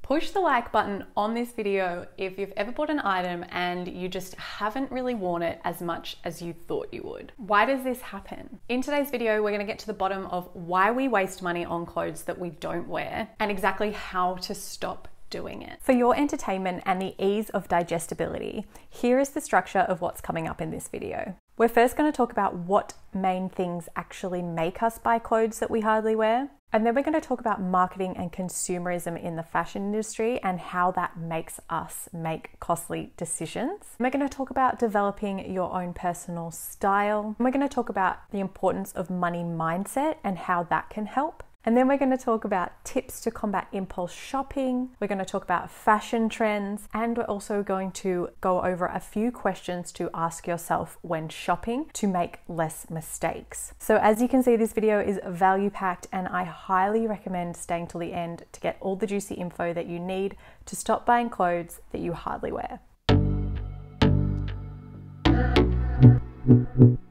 Push the like button on this video if you've ever bought an item and you just haven't really worn it as much as you thought you would. Why does this happen? In today's video, we're going to get to the bottom of why we waste money on clothes that we don't wear and exactly how to stop doing it. For your entertainment and the ease of digestibility, here is the structure of what's coming up in this video. We're first going to talk about what main things actually make us buy clothes that we hardly wear. And then we're going to talk about marketing and consumerism in the fashion industry and how that makes us make costly decisions. We're going to talk about developing your own personal style. And we're going to talk about the importance of money mindset and how that can help. And then we're going to talk about tips to combat impulse shopping. We're going to talk about fashion trends, and we're also going to go over a few questions to ask yourself when shopping to make less mistakes. So as you can see, this video is value packed, and I highly recommend staying till the end to get all the juicy info that you need to stop buying clothes that you hardly wear.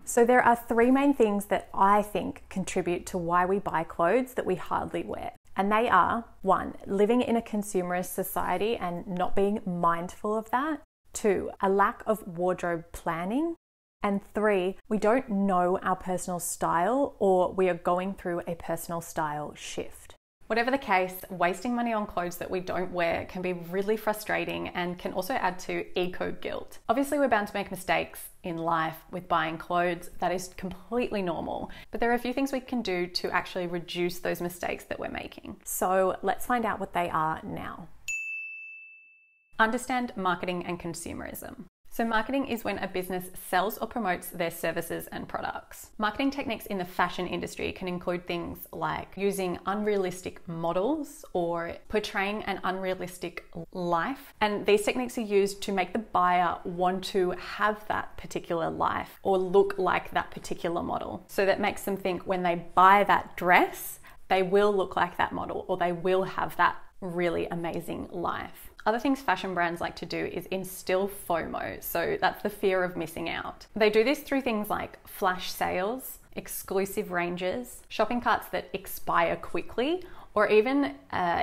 So there are three main things that I think contribute to why we buy clothes that we hardly wear. And they are: 1, living in a consumerist society and not being mindful of that. 2, a lack of wardrobe planning. And 3, we don't know our personal style, or we are going through a personal style shift. Whatever the case, wasting money on clothes that we don't wear can be really frustrating and can also add to eco-guilt. Obviously, we're bound to make mistakes in life with buying clothes. That is completely normal. But there are a few things we can do to actually reduce those mistakes that we're making. So let's find out what they are now. Understand marketing and consumerism. So marketing is when a business sells or promotes their services and products. Marketing techniques in the fashion industry can include things like using unrealistic models or portraying an unrealistic life. And these techniques are used to make the buyer want to have that particular life or look like that particular model. So that makes them think when they buy that dress, they will look like that model or they will have that really amazing life. Other things fashion brands like to do is instill FOMO, so that's the fear of missing out. They do this through things like flash sales, exclusive ranges, shopping carts that expire quickly, or even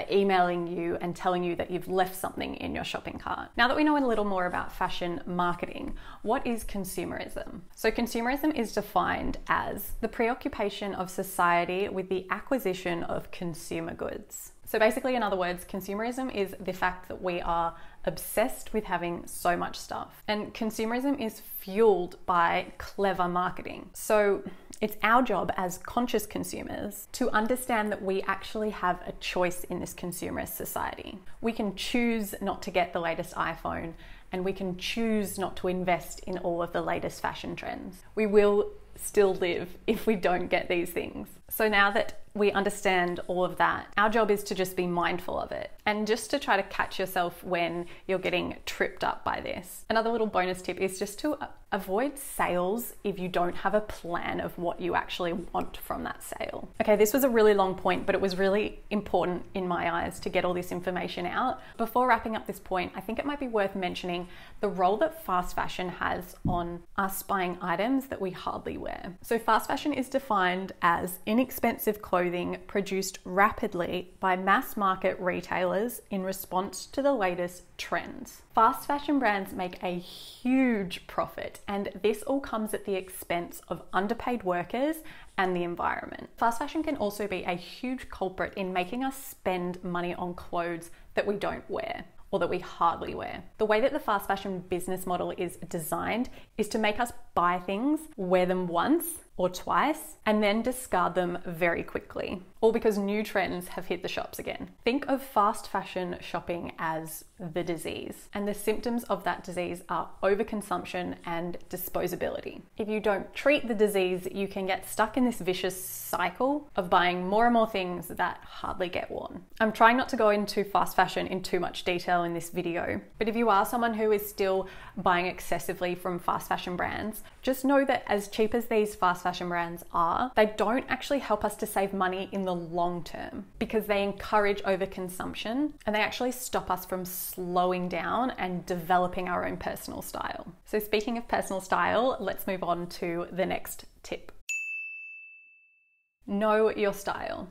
emailing you and telling you that you've left something in your shopping cart. Now that we know a little more about fashion marketing, what is consumerism? So consumerism is defined as the preoccupation of society with the acquisition of consumer goods. So basically, in other words, consumerism is the fact that we are obsessed with having so much stuff. And consumerism is fueled by clever marketing. So it's our job as conscious consumers to understand that we actually have a choice in this consumerist society. We can choose not to get the latest iPhone, and we can choose not to invest in all of the latest fashion trends. We will still live if we don't get these things. So now that we understand all of that, our job is to just be mindful of it and just to try to catch yourself when you're getting tripped up by this. Another little bonus tip is just to avoid sales if you don't have a plan of what you actually want from that sale. Okay, this was a really long point, but it was really important in my eyes to get all this information out. Before wrapping up this point, I think it might be worth mentioning the role that fast fashion has on us buying items that we hardly wear. So fast fashion is defined as inexpensive clothing produced rapidly by mass market retailers in response to the latest trends. Fast fashion brands make a huge profit, and this all comes at the expense of underpaid workers and the environment. Fast fashion can also be a huge culprit in making us spend money on clothes that we don't wear or that we hardly wear. The way that the fast fashion business model is designed is to make us buy things, wear them once or twice, and then discard them very quickly, all because new trends have hit the shops again. Think of fast fashion shopping as the disease, and the symptoms of that disease are overconsumption and disposability. If you don't treat the disease, you can get stuck in this vicious cycle of buying more and more things that hardly get worn. I'm trying not to go into fast fashion in too much detail in this video, but if you are someone who is still buying excessively from fast fashion brands, just know that as cheap as these fast fashion brands are, they don't actually help us to save money in the long term because they encourage overconsumption and they actually stop us from slowing down and developing our own personal style. So speaking of personal style, let's move on to the next tip. Know your style.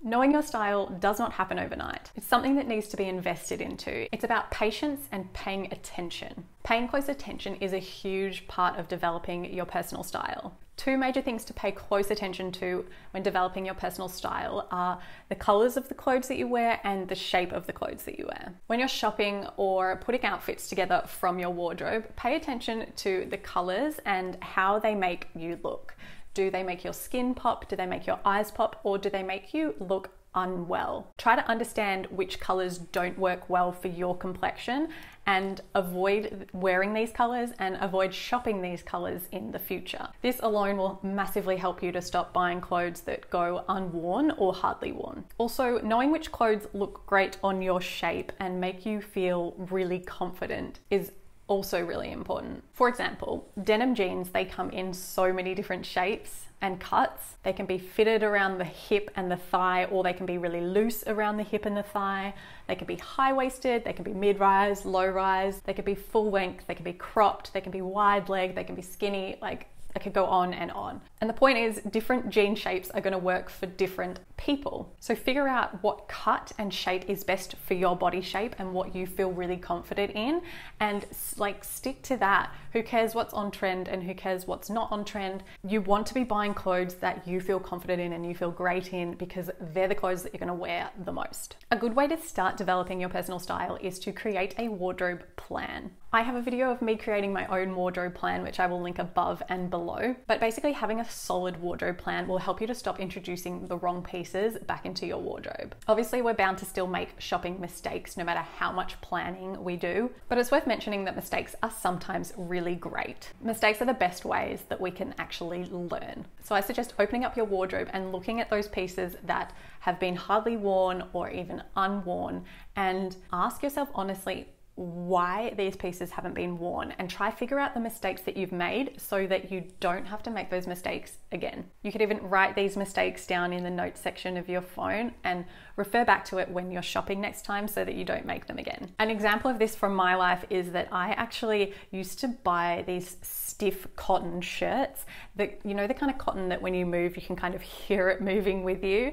Knowing your style does not happen overnight. It's something that needs to be invested into. It's about patience and paying attention. Paying close attention is a huge part of developing your personal style. Two major things to pay close attention to when developing your personal style are the colors of the clothes that you wear and the shape of the clothes that you wear. When you're shopping or putting outfits together from your wardrobe, pay attention to the colors and how they make you look. Do they make your skin pop? Do they make your eyes pop? Or do they make you look unwell? Try to understand which colors don't work well for your complexion and avoid wearing these colors and avoid shopping these colors in the future. This alone will massively help you to stop buying clothes that go unworn or hardly worn. Also, knowing which clothes look great on your shape and make you feel really confident is also really important. For example, denim jeans, they come in so many different shapes and cuts. They can be fitted around the hip and the thigh, or they can be really loose around the hip and the thigh. They can be high-waisted, they can be mid-rise, low-rise, they can be full length, they can be cropped, they can be wide leg, they can be skinny, like I could go on and on. And the point is, different jean shapes are gonna work for different people. So figure out what cut and shape is best for your body shape and what you feel really confident in, and like stick to that. Who cares what's on trend and who cares what's not on trend? You want to be buying clothes that you feel confident in and you feel great in, because they're the clothes that you're gonna wear the most. A good way to start developing your personal style is to create a wardrobe plan. I have a video of me creating my own wardrobe plan, which I will link above and below. But basically, having a solid wardrobe plan will help you to stop introducing the wrong pieces back into your wardrobe. Obviously, we're bound to still make shopping mistakes no matter how much planning we do, but it's worth mentioning that mistakes are sometimes really great. Mistakes are the best ways that we can actually learn. So I suggest opening up your wardrobe and looking at those pieces that have been hardly worn or even unworn, and ask yourself honestly, why these pieces haven't been worn, and try figure out the mistakes that you've made so that you don't have to make those mistakes again. You could even write these mistakes down in the notes section of your phone and refer back to it when you're shopping next time so that you don't make them again. An example of this from my life is that I actually used to buy these stiff cotton shirts that, you know, the kind of cotton that when you move you can kind of hear it moving with you.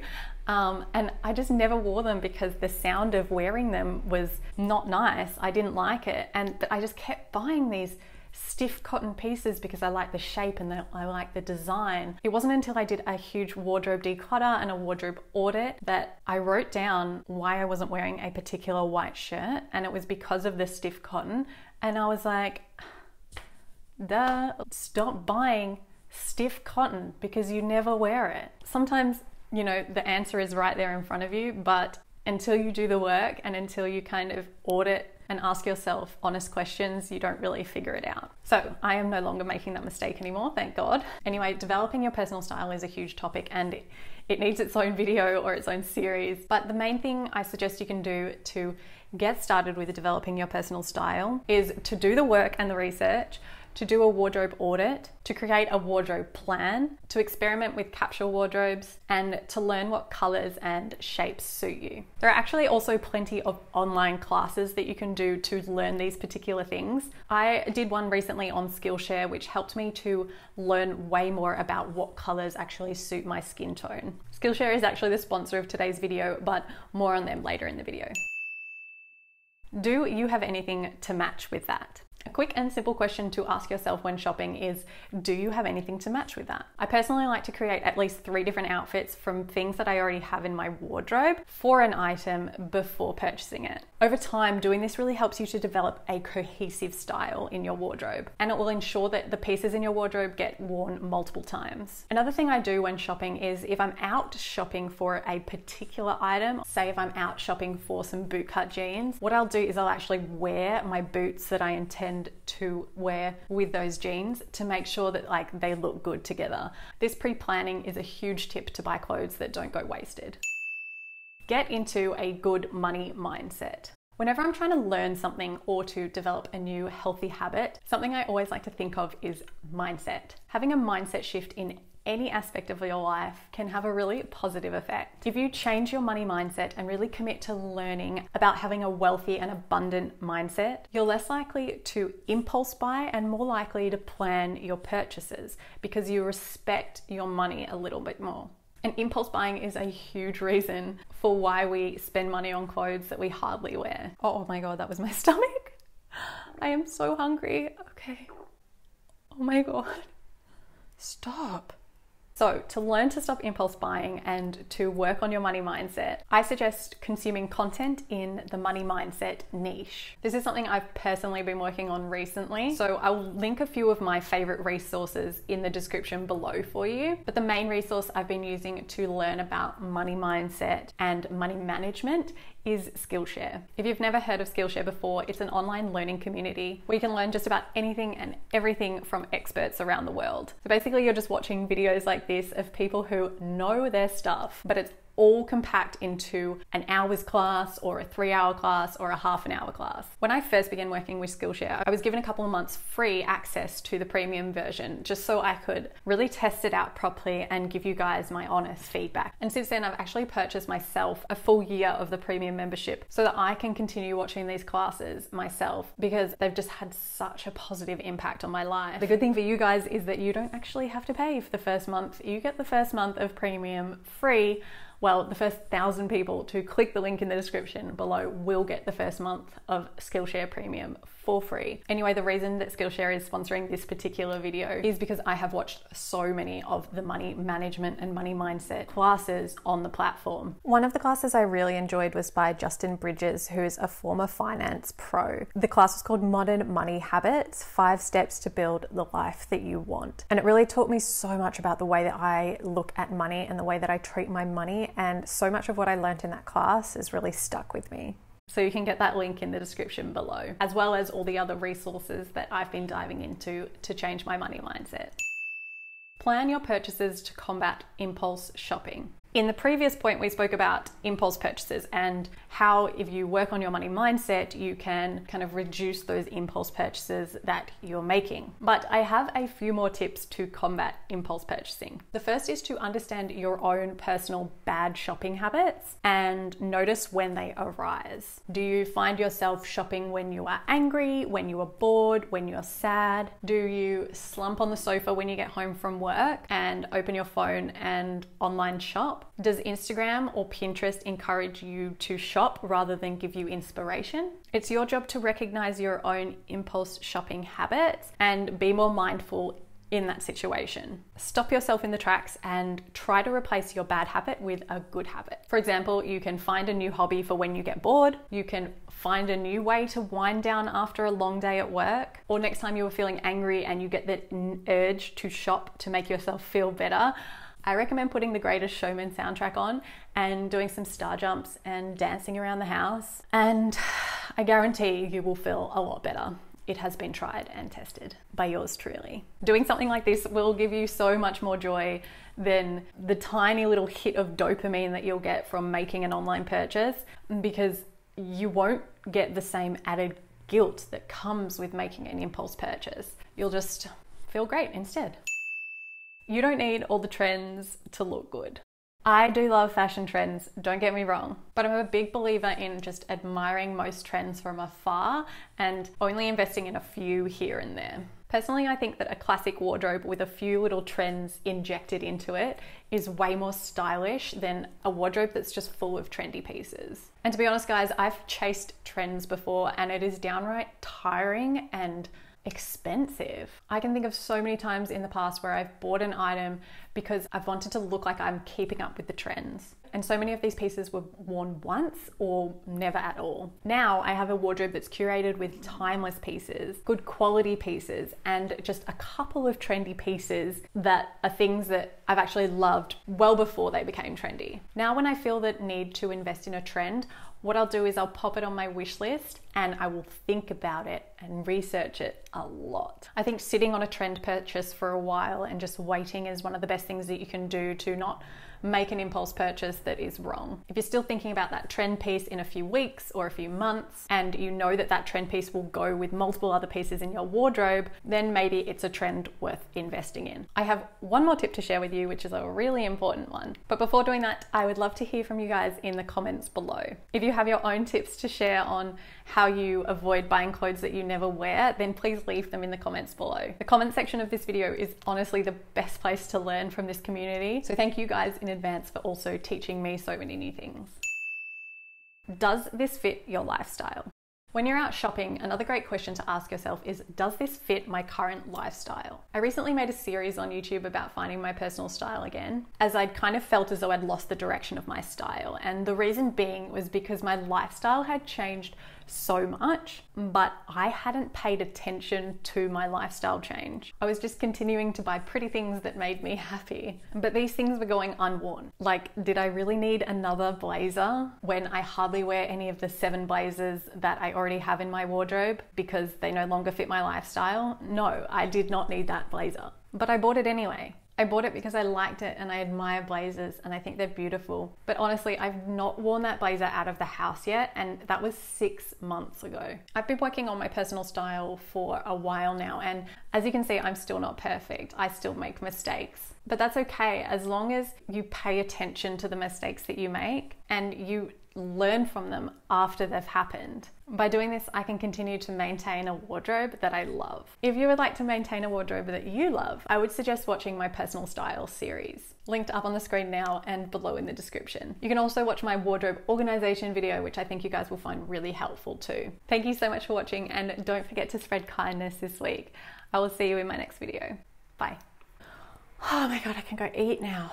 And I just never wore them because the sound of wearing them was not nice. I didn't like it, but I just kept buying these stiff cotton pieces because I like the shape and I like the design. It wasn't until I did a huge wardrobe declutter and a wardrobe audit that I wrote down why I wasn't wearing a particular white shirt, and it was because of the stiff cotton. And I was like, duh, stop buying stiff cotton because you never wear it. Sometimes, you know, the answer is right there in front of you, but until you do the work and until you kind of audit and ask yourself honest questions, you don't really figure it out. So I am no longer making that mistake anymore, thank God. Anyway, developing your personal style is a huge topic and it needs its own video or its own series. But the main thing I suggest you can do to get started with developing your personal style is to do the work and the research, to do a wardrobe audit, to create a wardrobe plan, to experiment with capsule wardrobes, and to learn what colors and shapes suit you. There are actually also plenty of online classes that you can do to learn these particular things. I did one recently on Skillshare, which helped me to learn way more about what colors actually suit my skin tone. Skillshare is actually the sponsor of today's video, but more on them later in the video. Do you have anything to match with that? A quick and simple question to ask yourself when shopping is, do you have anything to match with that? I personally like to create at least 3 different outfits from things that I already have in my wardrobe for an item before purchasing it. Over time, doing this really helps you to develop a cohesive style in your wardrobe, and it will ensure that the pieces in your wardrobe get worn multiple times. Another thing I do when shopping is if I'm out shopping for a particular item, say if I'm out shopping for some bootcut jeans, what I'll do is I'll actually wear my boots that I intend to wear with those jeans to make sure that they look good together. This pre-planning is a huge tip to buy clothes that don't go wasted. Get into a good money mindset. Whenever I'm trying to learn something or to develop a new healthy habit, something I always like to think of is mindset. Having a mindset shift in any aspect of your life can have a really positive effect. If you change your money mindset and really commit to learning about having a wealthy and abundant mindset, you're less likely to impulse buy and more likely to plan your purchases because you respect your money a little bit more. And impulse buying is a huge reason for why we spend money on clothes that we hardly wear. Oh my God, that was my stomach. I am so hungry. Okay. Oh my God. Stop. So to learn to stop impulse buying and to work on your money mindset, I suggest consuming content in the money mindset niche. This is something I've personally been working on recently. So I'll link a few of my favorite resources in the description below for you. But the main resource I've been using to learn about money mindset and money management is Skillshare. If you've never heard of Skillshare before, it's an online learning community where you can learn just about anything and everything from experts around the world. So basically you're just watching videos like this of people who know their stuff, but it's all compact into an hour's class or a 3-hour class or a half an hour class. When I first began working with Skillshare, I was given a couple of months free access to the premium version just so I could really test it out properly and give you guys my honest feedback. And since then, I've actually purchased myself a full year of the premium membership so that I can continue watching these classes myself because they've just had such a positive impact on my life. The good thing for you guys is that you don't actually have to pay for the first month. You get the first month of premium free. Well, the first 1,000 people to click the link in the description below will get the first month of Skillshare Premium for free. Anyway, the reason that Skillshare is sponsoring this particular video is because I have watched so many of the money management and money mindset classes on the platform. One of the classes I really enjoyed was by Justin Bridges, who's a former finance pro. The class was called Modern Money Habits, 5 Steps to Build the Life That You Want. And it really taught me so much about the way that I look at money and the way that I treat my money. And so much of what I learned in that class is really stuck with me. So you can get that link in the description below, as well as all the other resources that I've been diving into to change my money mindset. Plan your purchases to combat impulse shopping. In the previous point, we spoke about impulse purchases and how if you work on your money mindset, you can kind of reduce those impulse purchases that you're making. But I have a few more tips to combat impulse purchasing. The first is to understand your own personal bad shopping habits and notice when they arise. Do you find yourself shopping when you are angry, when you are bored, when you're sad? Do you slump on the sofa when you get home from work and open your phone and online shop? Does Instagram or Pinterest encourage you to shop rather than give you inspiration? It's your job to recognize your own impulse shopping habits and be more mindful in that situation. Stop yourself in the tracks and try to replace your bad habit with a good habit. For example, you can find a new hobby for when you get bored. You can find a new way to wind down after a long day at work. Or next time you are feeling angry and you get the urge to shop to make yourself feel better, I recommend putting the Greatest Showman soundtrack on and doing some star jumps and dancing around the house. And I guarantee you will feel a lot better. It has been tried and tested by yours truly. Doing something like this will give you so much more joy than the tiny little hit of dopamine that you'll get from making an online purchase, because you won't get the same added guilt that comes with making an impulse purchase. You'll just feel great instead. You don't need all the trends to look good. I do love fashion trends, don't get me wrong, but I'm a big believer in just admiring most trends from afar and only investing in a few here and there. Personally, I think that a classic wardrobe with a few little trends injected into it is way more stylish than a wardrobe that's just full of trendy pieces. And to be honest, guys, I've chased trends before and it is downright tiring and expensive. I can think of so many times in the past where I've bought an item because I've wanted to look like I'm keeping up with the trends. And so many of these pieces were worn once or never at all. Now I have a wardrobe that's curated with timeless pieces, good quality pieces, and just a couple of trendy pieces that are things that I've actually loved well before they became trendy. Now when I feel the need to invest in a trend, what I'll do is I'll pop it on my wish list and I will think about it and research it a lot. I think sitting on a trend purchase for a while and just waiting is one of the best things that you can do to not make an impulse purchase that is wrong. If you're still thinking about that trend piece in a few weeks or a few months and you know that that trend piece will go with multiple other pieces in your wardrobe, then maybe it's a trend worth investing in. I have one more tip to share with you review, which is a really important one. But before doing that, I would love to hear from you guys in the comments below. If you have your own tips to share on how you avoid buying clothes that you never wear, then please leave them in the comments below. The comment section of this video is honestly the best place to learn from this community. So thank you guys in advance for also teaching me so many new things. Does this fit your lifestyle? When you're out shopping, another great question to ask yourself is, does this fit my current lifestyle? I recently made a series on YouTube about finding my personal style again, as I'd kind of felt as though I'd lost the direction of my style. And the reason being was because my lifestyle had changed so much, but I hadn't paid attention to my lifestyle change. I was just continuing to buy pretty things that made me happy, but these things were going unworn. Like, did I really need another blazer when I hardly wear any of the 7 blazers that I already have in my wardrobe because they no longer fit my lifestyle? No, I did not need that blazer, but I bought it anyway. I bought it because I liked it and I admire blazers and I think they're beautiful. But honestly, I've not worn that blazer out of the house yet, and that was 6 months ago. I've been working on my personal style for a while now, and as you can see, I'm still not perfect. I still make mistakes. But that's okay, as long as you pay attention to the mistakes that you make and you learn from them after they've happened. By doing this, I can continue to maintain a wardrobe that I love. If you would like to maintain a wardrobe that you love, I would suggest watching my personal style series, linked up on the screen now and below in the description. You can also watch my wardrobe organization video, which I think you guys will find really helpful too. Thank you so much for watching, and don't forget to spread kindness this week. I will see you in my next video. Bye. Oh my God, I can go eat now.